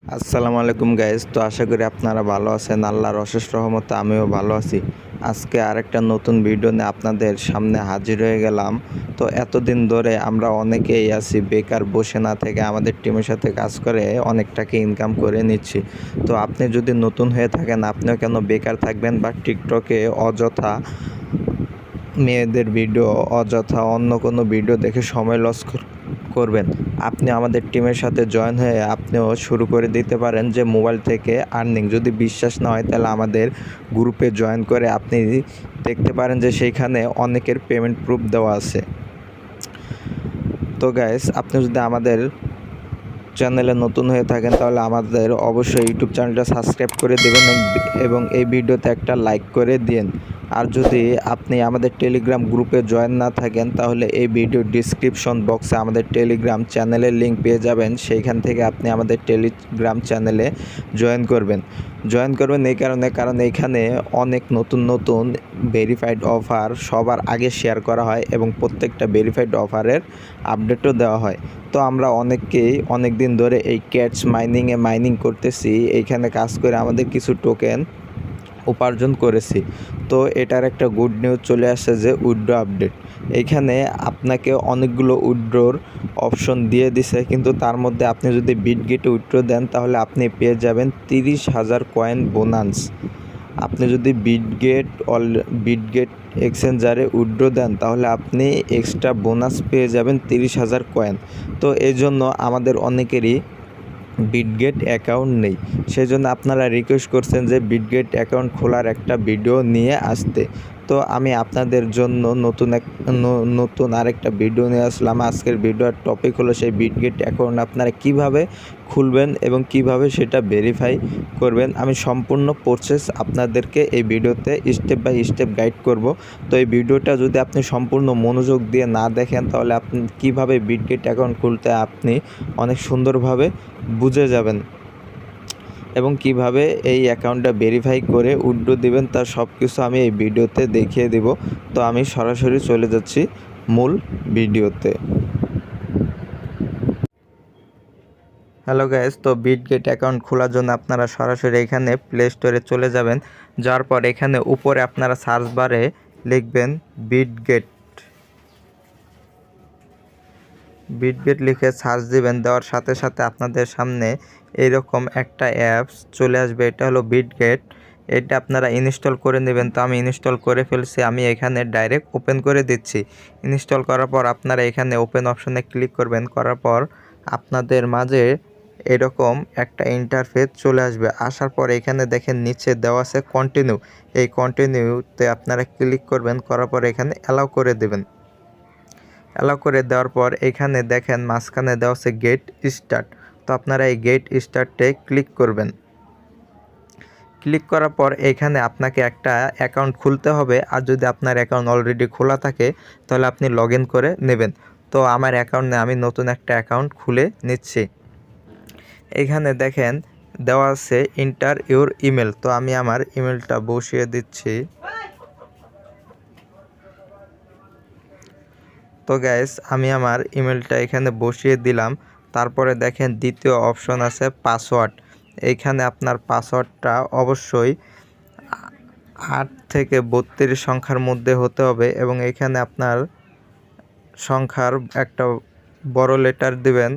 আসসালামু আলাইকুম গাইস। তো আশা করি আপনারা ভালো আছেন। আল্লাহর অশেষ রহমতে আমিও ভালো আছি। আজকে আরেকটা নতুন ভিডিও নিয়ে আপনাদের সামনে হাজির হয়ে গেলাম। তো এতদিন ধরে আমরা অনেকেই আছি বেকার বসে না থেকে আমাদের টিমের সাথে কাজ করে অনেক টাকা ইনকাম করে নিচ্ছি। তো আপনি যদি নতুন হয়ে থাকেন, আপনিও কেন বেকার থাকবেন বা টিকটকে অযথা মেয়েদের ভিডিও অযথা অন্য কোনো ভিডিও দেখে সময় লস করবেন। আপনি আমাদের টিমের সাথে জয়েন হয়ে আপনিও শুরু করে দিতে পারেন যে মোবাইল থেকে আর্নিং। যদি বিশ্বাস না হয় তাহলে আমাদের গ্রুপে জয়েন করে আপনি দেখতে পারেন যে সেইখানে অনেকের পেমেন্ট প্রুফ দেওয়া আছে। তো গাইস, আপনি যদি আমাদের চ্যানেলে নতুন হয়ে থাকেন তাহলে আমাদের অবশ্যই ইউটিউব চ্যানেলটা সাবস্ক্রাইব করে দেবেন এবং এই ভিডিওতে একটা লাইক করে দিন। আর যদি আপনি আমাদের টেলিগ্রাম গ্রুপে জয়েন না থাকেন তাহলে এই ভিডিও ডিসক্রিপশন বক্সে আমাদের টেলিগ্রাম চ্যানেলের লিঙ্ক পেয়ে যাবেন। সেইখান থেকে আপনি আমাদের টেলিগ্রাম চ্যানেলে জয়েন করবেন এই কারণ এইখানে অনেক নতুন ভেরিফাইড অফার সবার আগে শেয়ার করা হয় এবং প্রত্যেকটা ভেরিফাইড অফারের আপডেটও দেওয়া হয়। তো আমরা অনেককেই অনেক দিন ধরে এই ক্যাটস মাইনিং করতেছি। এইখানে কাজ করে আমাদের কিছু টোকেন উপার্জন করেছি। তো এটার একটা গুড নিউজ চলে আসছে যে উইথড্র আপডেট। এইখানে আপনাকে অনেকগুলো উইথড্রর অপশন দিয়ে দিছে, কিন্তু তার মধ্যে আপনি যদি বিটগেটে উইথড্র দেন তাহলে আপনি পেয়ে যাবেন 30,000 কয়েন বোনাস। আপনি যদি বিটগেট এক্সচেঞ্জারে উইথড্র দেন তাহলে আপনি এক্সট্রা বোনাস পেয়ে যাবেন 30,000 কয়েন। তো এই জন্য আমাদের অনেকেরই বিটগেট অ্যাকাউন্ট নেই, সেই জন্য আপনারা রিকোয়েস্ট করছেন যে বিটগেট অ্যাকাউন্ট খোলার একটা ভিডিও নিয়ে আসতে। তো আমি আপনাদের জন্য নতুন আরেকটা ভিডিও নিয়ে আসলাম। আজকের ভিডিওর টপিক হলো সেই বিটগেট অ্যাকাউন্ট আপনারা কিভাবে খুলবেন এবং কিভাবে সেটা ভেরিফাই করবেন। আমি সম্পূর্ণ প্রসেস আপনাদেরকে এই ভিডিওতে স্টেপ বাই স্টেপ গাইড করব। তো এই ভিডিওটা যদি আপনি সম্পূর্ণ মনোযোগ দিয়ে না দেখেন তাহলে আপনি কিভাবে বিটগেট অ্যাকাউন্ট খুলতে আপনি অনেক সুন্দরভাবে বুঝে যাবেন এবং কিভাবে এই অ্যাকাউন্টটা ভেরিফাই করে উইথড্র দিবেন তার সব কিছু আমি এই ভিডিওতে দেখিয়ে দেব। তো আমি সরাসরি চলে যাচ্ছি মূল ভিডিওতে। হ্যালো গাইস, তো বিটগেট অ্যাকাউন্ট খোলার জন্য আপনারা সরাসরি এখানে প্লে স্টোরে চলে যাবেন। যাওয়ার পর এখানে উপরে আপনারা সার্চ বারে লিখবেন বিটগেট লিখে সার্চ দিবেন। দেওয়ার সাথে সাথে আপনাদের সামনে এইরকম একটা অ্যাপস চলে আসবে। এটা হলো বিটগেট। এটা আপনারা ইনস্টল করে নেবেন। তো আমি ইনস্টল করে ফেলছি, আমি এখানে ডাইরেক্ট ওপেন করে দিচ্ছি। ইনস্টল করার পর আপনারা এখানে ওপেন অপশনে ক্লিক করবেন। করার পর আপনাদের মাঝে এরকম একটা ইন্টারফেস চলে আসবে। আসার পর এখানে দেখেন নিচে দেওয়া আছে কন্টিনিউ। এই কন্টিনিউতে আপনারা ক্লিক করবেন। করার পর এখানে অ্যালাউ করে দেবেন। অ্যালাউ করে দেওয়ার পর এখানে দেখেন মাঝখানে দেওয়া আছে গেট স্টার্ট। তো আপনারা এই গেট স্টার্টে ক্লিক করবেন। ক্লিক করার পর এখানে আপনাকে একটা অ্যাকাউন্ট খুলতে হবে। আর যদি আপনার অ্যাকাউন্ট অলরেডি খোলা থাকে তাহলে আপনি লগ ইন করে নেবেন। তো আমার অ্যাকাউন্ট নিয়ে আমি নতুন একটা অ্যাকাউন্ট খুলে নিচ্ছি। এখানে দেখেন দেওয়া আছে এন্টার ইউর ইমেল। তো আমি আমার ইমেলটা বসিয়ে দিচ্ছি। তো গাইস, আমি আমার ইমেলটা এখানে বসিয়ে দিলাম। তারপরে দেখেন দ্বিতীয় অপশন আছে পাসওয়ার্ড। এইখানে আপনার পাসওয়ার্ডটা অবশ্যই 8 থেকে 32 সংখ্যার মধ্যে হতে হবে এবং এখানে আপনার সংখ্যার একটা বড় লেটার দিবেন।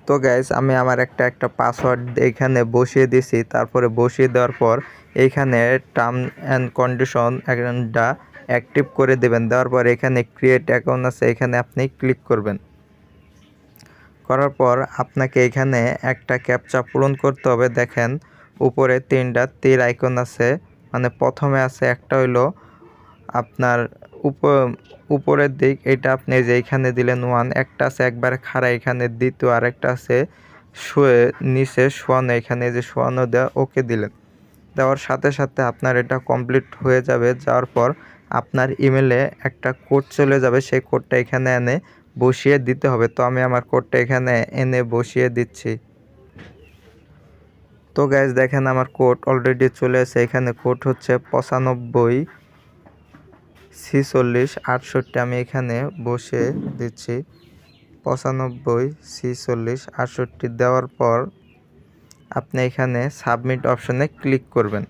তো গাইস, আমি আমার একটা পাসওয়ার্ড এখানে বসিয়ে দিছি। তারপরে বসিয়ে দেওয়ার পর এইখানে টার্ম অ্যান্ড কন্ডিশন একটা অ্যাক্টিভ করে দেবেন। দেওয়ার পর এখানে ক্রিয়েট অ্যাকাউন্ট আছে, এখানে আপনি ক্লিক করবেন। করার পর আপনাকে এখানে একটা ক্যাপচা পূরণ করতে হবে। দেখেন উপরে 3টা তীর আইকন আছে, মানে প্রথমে আছে একটা হইলো আপনার উপরের দিক, এটা আপনি যে এখানে দিলেন 1, একটা আছে একবারে খাড়া এখানে দ্বিতীয়, আরেকটা আছে শুয়ে নিচে শোয়ানো, এখানে যে শোয়ানো দেওয়া ওকে দিলেন। দেওয়ার সাথে সাথে আপনার এটা কমপ্লিট হয়ে যাবে। যাওয়ার পর আপনার ইমেলে একটা কোড চলে যাবে, সেই কোডটা এখানে এনে বসিয়ে দিতে হবে। তো আমি আমার কোডটা এখানে এনে বসিয়ে দিচ্ছি। তো গাইজ দেখেন আমার কোড অলরেডি চলে এসে। এখানে কোড হচ্ছে 95 46 68। আমি এখানে বসিয়ে দিচ্ছি। 95 46 68 দেওয়ার পর আপনি এখানে সাবমিট অপশনে ক্লিক করবেন।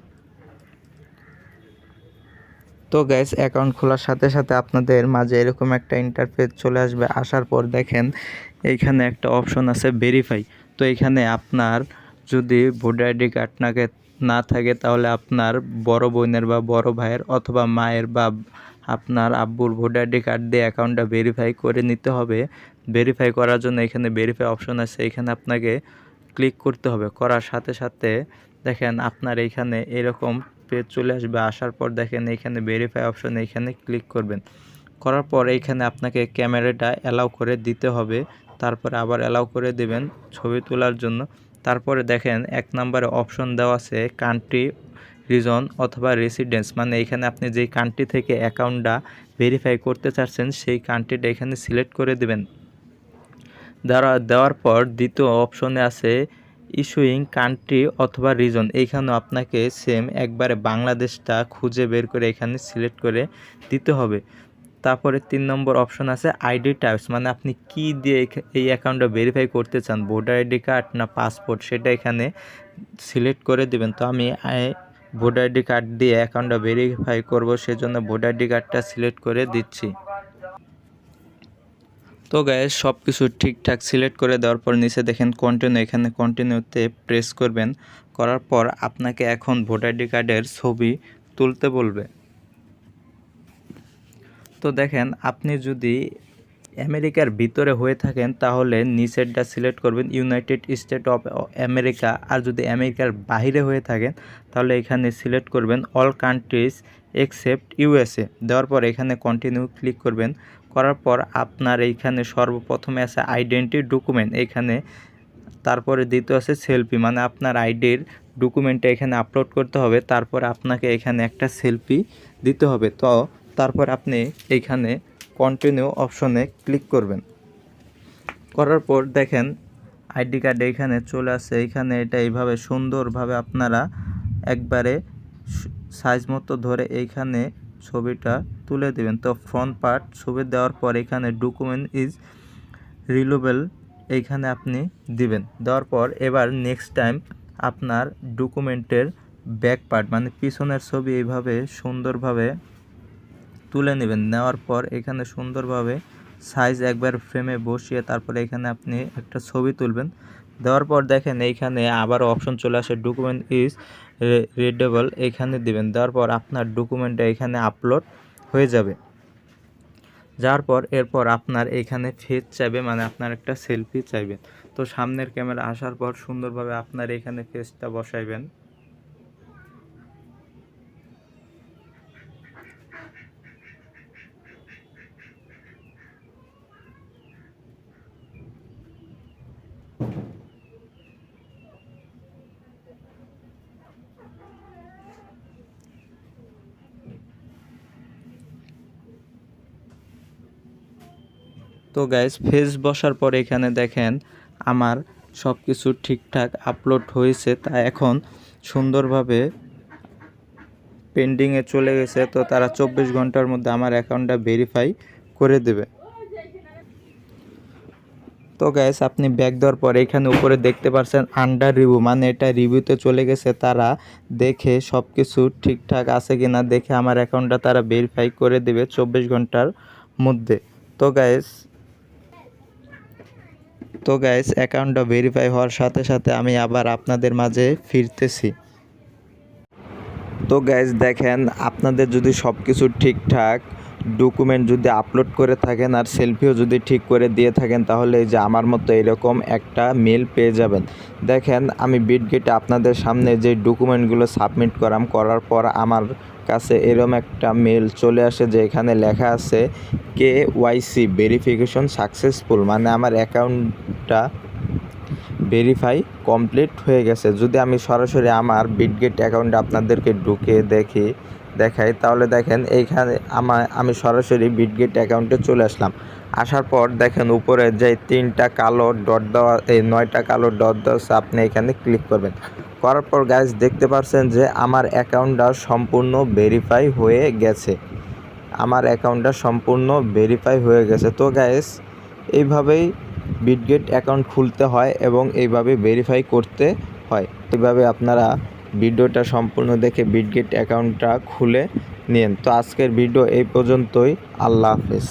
তো গাইস, অ্যাকাউন্ট খোলার সাথে সাথে আপনাদের মাঝে এরকম একটা ইন্টারফেস চলে আসবে। আসার পর দেখেন এইখানে একটা অপশন আছে ভেরিফাই। তো এখানে আপনার যদি ভোটার আইডি কার্ড না থাকে তাহলে আপনার বড় বোনের বা বড় ভাইয়ের অথবা মায়ের বা আপনার আব্বুর ভোটার আইডি কার্ড দিয়ে অ্যাকাউন্টটা ভেরিফাই করে নিতে হবে। ভেরিফাই করার জন্য এখানে ভেরিফাই অপশন আছে, এখানে আপনাকে ক্লিক করতে হবে। করার সাথে সাথে দেখেন আপনার এইখানে এরকম পেজ চলে আসবে। আসার পর দেখেন এইখানে ভেরিফাই অপশন, এইখানে ক্লিক করবেন। করার পর এইখানে আপনাকে ক্যামেরাটা অ্যালাউ করে দিতে হবে, তারপরে আবার অ্যালাউ করে দেবেন ছবি তোলার জন্য। তারপরে দেখেন 1 নম্বরে অপশন দেওয়া আছে কান্ট্রি, রিজন অথবা রেসিডেন্স, মানে এখানে আপনি যেই কান্ট্রি থেকে অ্যাকাউন্টটা ভেরিফাই করতে চাচ্ছেন সেই কান্ট্রিটা এখানে সিলেক্ট করে দেবেন। দেওয়ার পর দ্বিতীয় অপশনে আছে ইস্যুইং কান্ট্রি অথবা রিজন, এইখানেও আপনাকে সেম একবারে বাংলাদেশটা খুঁজে বের করে এখানে সিলেক্ট করে দিতে হবে। তারপরে 3 নম্বর অপশন আছে আইডি টাইপস, মানে আপনি কি দিয়ে এই অ্যাকাউন্টটা ভেরিফাই করতে চান, ভোটার আইডি কার্ড না পাসপোর্ট, সেটা এখানে সিলেক্ট করে দেবেন। তো আমি ভোটার আইডি কার্ড দিয়ে অ্যাকাউন্টটা ভেরিফাই করব, সেজন্য ভোটার আইডি কার্ডটা সিলেক্ট করে দিচ্ছি। তো গাইস, সব কিছু ঠিকঠাক সিলেক্ট করে দেওয়ার পর নিচে দেখেন কন্টিনিউ, এখানে কন্টিনিউতে প্রেস করবেন। করার পর আপনাকে এখন ভোটার আইডি কার্ডের ছবি তুলতে বলবে। তো দেখেন আপনি যদি আমেরিকার ভিতরে হয়ে থাকেন তাহলে নিচেরটা সিলেক্ট করবেন ইউনাইটেড স্টেট অফ আমেরিকা, আর যদি আমেরিকার বাইরে হয়ে থাকেন তাহলে এখানে সিলেক্ট করবেন অল কান্ট্রিজ এক্সেপ্ট ইউএসএ। দেওয়ার পর এখানে কন্টিনিউ ক্লিক করবেন। করার পর আপনার এইখানে সর্বপ্রথমে আছে আইডেন্টি ডকুমেন্ট, এখানে তারপরে দ্বিতীয় আছে সেলফি, মানে আপনার আইডির ডকুমেন্টটা এখানে আপলোড করতে হবে। তারপর আপনাকে এখানে একটা সেলফি দিতে হবে। তো তারপর আপনি এইখানে কন্টিনিউ অপশনে ক্লিক করবেন। করার পর দেখেন আইডি কার্ড এইখানে চলে আসছে। এইখানে এটা এইভাবে সুন্দরভাবে আপনারা একবারে সাইজ মতো ধরে এইখানে ছবিটা তুলে দেবেন। তো ফ্রন্ট পার্ট ছবি দেওয়ার পর এখানে ডকুমেন্ট ইজ রিলোভেবল এইখানে আপনি দিবেন। দেওয়ার পর এবার নেক্সট টাইম আপনার ডকুমেন্টের ব্যাক পার্ট মানে পিছনের ছবি এইভাবে সুন্দরভাবে তুলে নেবেন। নেওয়ার পর এখানে সুন্দরভাবে সাইজ একবার ফ্রেমে বসিয়ে তারপরে এখানে আপনি একটা ছবি তুলবেন। দেওয়ার পর দেখেন এইখানে আবার অপশন চলে আসে ডকুমেন্ট ইজ রিডেবল, এইখানে দিবেন। দেওয়ার পর আপনার ডকুমেন্টটা এখানে আপলোড হয়ে যাবে। যাওয়ার পর এরপর আপনার এখানে ফেস চাইবে, মানে আপনার একটা সেলফি চাইবেন। তো সামনের ক্যামেরা আসার পর সুন্দরভাবে আপনার এখানে ফেসটা বসাইবেন। তো গাইস, ফেস বসার পর এখানে দেখেন আমার সব কিছু ঠিকঠাক আপলোড হয়েছে, তা এখন সুন্দরভাবে পেন্ডিংয়ে চলে গেছে। তো তারা 24 ঘন্টার মধ্যে আমার অ্যাকাউন্টটা ভেরিফাই করে দেবে। তো গাইস, আপনি ব্যাক দেওয়ার পর এখানে উপরে দেখতে পাচ্ছেন আন্ডার রিভিউ, মানে এটা রিভিউতে চলে গেছে। তারা দেখে সব কিছু ঠিকঠাক আছে কিনা দেখে আমার অ্যাকাউন্টটা তারা ভেরিফাই করে দেবে 24 ঘন্টার মধ্যে। তো গাইস অ্যাকাউন্টটা ভেরিফাই হওয়ার সাথে সাথে আমি আবার আপনাদের মাঝে ফিরতেছি। তো গাইস দেখেন, আপনাদের যদি সব কিছু ঠিকঠাক ডকুমেন্ট যদি আপলোড করে থাকেন আর সেলফিও যদি ঠিক করে দিয়ে থাকেন তাহলে এই যে আমার মতো এরকম একটা মেল পেয়ে যাবেন। দেখেন আমি বিটগেটে আপনাদের সামনে যে ডকুমেন্টগুলো সাবমিট করার পর আমার কাছে এরকম একটা মেল চলে আসে যে এখানে লেখা আছে KYC ভেরিফিকেশন সাকসেসফুল, মানে আমার অ্যাকাউন্টটা ভেরিফাই কমপ্লিট হয়ে গেছে। যদি আমি সরাসরি আমার বিটগেট অ্যাকাউন্টে আপনাদেরকে ঢুকে দেখাই তাহলে দেখেন এইখানে আমি সরাসরি বিটগেট অ্যাকাউন্টে চলে আসলাম। আসার পর দেখেন উপরে যে 3টা কালো ডট দেওয়া, এই 9টা কালো ডট দেওয়া আছে, আপনি এখানে ক্লিক করবেন। করার পর গাইস দেখতে পাচ্ছেন যে আমার অ্যাকাউন্টটা সম্পূর্ণ ভেরিফাই হয়ে গেছে। আমার অ্যাকাউন্টটা সম্পূর্ণ ভেরিফাই হয়ে গেছে। তো গাইস এইভাবেই বিটগেট অ্যাকাউন্ট খুলতে হয় এবং এইভাবে ভেরিফাই করতে হয়। এইভাবে আপনারা ভিডিওটা সম্পূর্ণ দেখে বিটগেট অ্যাকাউন্টটা খুলে নিন। তো আজকের ভিডিও এই পর্যন্তই। আল্লাহ হাফেজ।